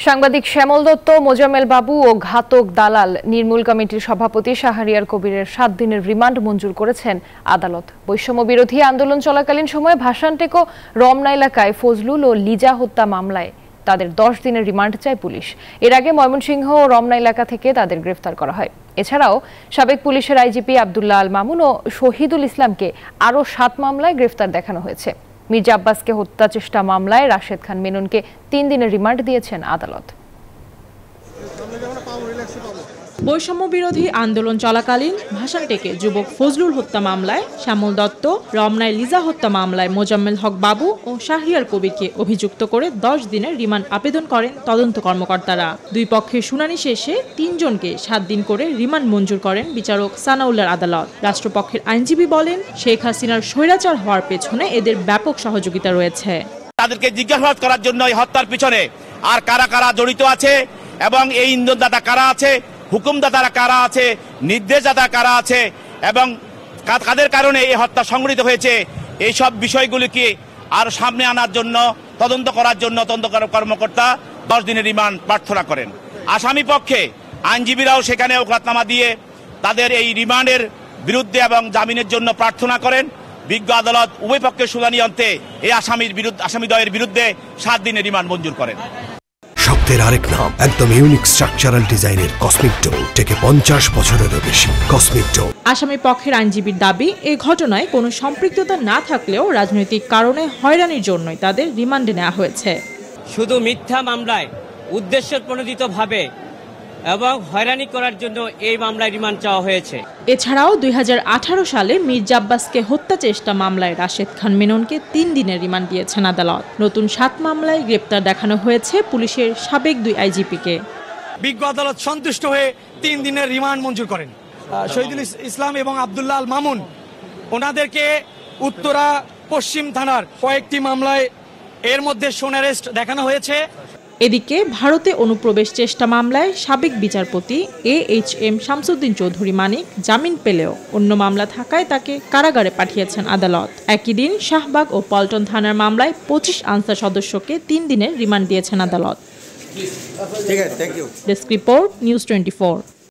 সাংবাদিক শ্যামল দত্ত, মোজাম্মেল বাবু ও ঘাতক দালাল নির্মূল কমিটির সভাপতি শাহরিয়ার কবিরের ৭ দিনের রিমান্ড মঞ্জুর করেছেন আদালত। বৈষম্য বিরোধী আন্দোলন চলাকালীন সময়ে ভাসানটেক ও রমনা এলাকায় ফজলুল ও লিজা হত্যা মামলায় তাদের ১০ দিনের রিমান্ড চায় পুলিশ। এর আগে ময়মনসিংহ ও রমনা এলাকা থেকে তাদের গ্রেফতার করা হয়। এছাড়াও সাবেক পুলিশের আইজিপি আব্দুল্লাহ আল মামুন ও শহীদুল ইসলামকে আরও ৭ মামলায় গ্রেফতার দেখানো হয়েছে। মির্জা আব্বাসকে হত্যা চেষ্টা মামলায় রাশেদ খান মেননকে ৩ দিনের রিমান্ড দিয়েছেন আদালত। বৈষম্য বিরোধী আন্দোলন চলাকালীন ভাসানটেকে যুবক ফজলুল হত্যা মামলায় শ্যামল দত্ত, রমনায় লিজা হত্যা মামলায় মোজাম্মেল হক বাবু ও শাহরিয়ার কবিরকে অভিযুক্ত করে ১০ দিনের রিমান্ড আবেদন করেন তদন্ত কর্মকর্তারা। দুই পক্ষের শুনানি শেষে ৩ জনকে ৭ দিন করে রিমান্ড মঞ্জুর করেন বিচারক সানাউল্লাহর আদালত। রাষ্ট্রপক্ষের আইনজীবী বলেন, শেখ হাসিনার স্বৈরাচার হওয়ার পেছনে এদের ব্যাপক সহযোগিতা রয়েছে। তাদেরকে জিজ্ঞাসাবাদ করার জন্য এই হত্যার পিছনে আর কারা কারা জড়িত আছে এবং এই ইন্ধনদাতা কারা আছে, হুকুমদাতারা কারা আছে, নির্দেশদাতা কারা আছে এবং কাদের কারণে এই হত্যা সংঘটিত হয়েছে, এইসব বিষয়গুলিকে আর সামনে আনার জন্য তদন্ত করার জন্য তদন্ত কর্মকর্তা ১০ দিনের রিমান্ড প্রার্থনা করেন। আসামি পক্ষে আইনজীবীরাও সেখানে ওকালতনামা দিয়ে তাদের এই রিমান্ডের বিরুদ্ধে এবং জামিনের জন্য প্রার্থনা করেন। বিজ্ঞ আদালত উভয় পক্ষের শুনানি অন্তে এই আসামিদ্বয়ের বিরুদ্ধে ৭ দিনের রিমান্ড মঞ্জুর করেন। শক্তের আরেক নাম, একদম ইউনিক স্ট্রাকচারাল ডিজাইনের কসমিক ডোর, থেকে ৫০ বছরেরও বেশি। কসমিক ডোর। আসামি পক্ষের আইনজীবীর দাবি, এই ঘটনায় কোনো সম্পৃক্ততা না থাকলেও রাজনৈতিক কারণে হয়রানির জন্যই তাদের রিমান্ডে নেওয়া হয়েছে। শুধু মিথ্যা মামলায় উদ্দেশ্যপ্রণোদিতভাবে এবং হয়রানি করার জন্য এই মামলায় রিমান্ড চাওয়া হয়েছে। এছাড়াও ২০১৮ সালে মির্জা আব্বাসকে হত্যা চেষ্টা মামলায় রাশেদ খান মেননকে ৩ দিনের রিমান্ড দিয়েছেন আদালত। নতুন ৭ মামলায় গ্রেপ্তার দেখানো হয়েছে পুলিশের সাবেক ২ আইজিপিকে। বিজ্ঞ আদালত সন্তুষ্ট হয়ে 3 দিনের রিমান্ড মঞ্জুর করেন। শহীদুল ইসলাম এবং আব্দুল্লাহ আল মামুন, ওনাদেরকে উত্তরা পশ্চিম থানার কয়েকটি মামলায় এর মধ্যে সোন অ্যারেস্ট দেখানো হয়েছে। এদিকে ভারতে অনুপ্রবেশ চেষ্টা মামলায় সাবেক বিচারপতি AHM শামসুদ্দিন চৌধুরী মানিক জামিন পেলেও অন্য মামলা থাকায় তাকে কারাগারে পাঠিয়েছেন আদালত। একই দিন শাহবাগ ও পল্টন থানার মামলায় ২৫ আনসার সদস্যকে ৩ দিনের রিমান্ড দিয়েছেন আদালত। Desk report, news 24।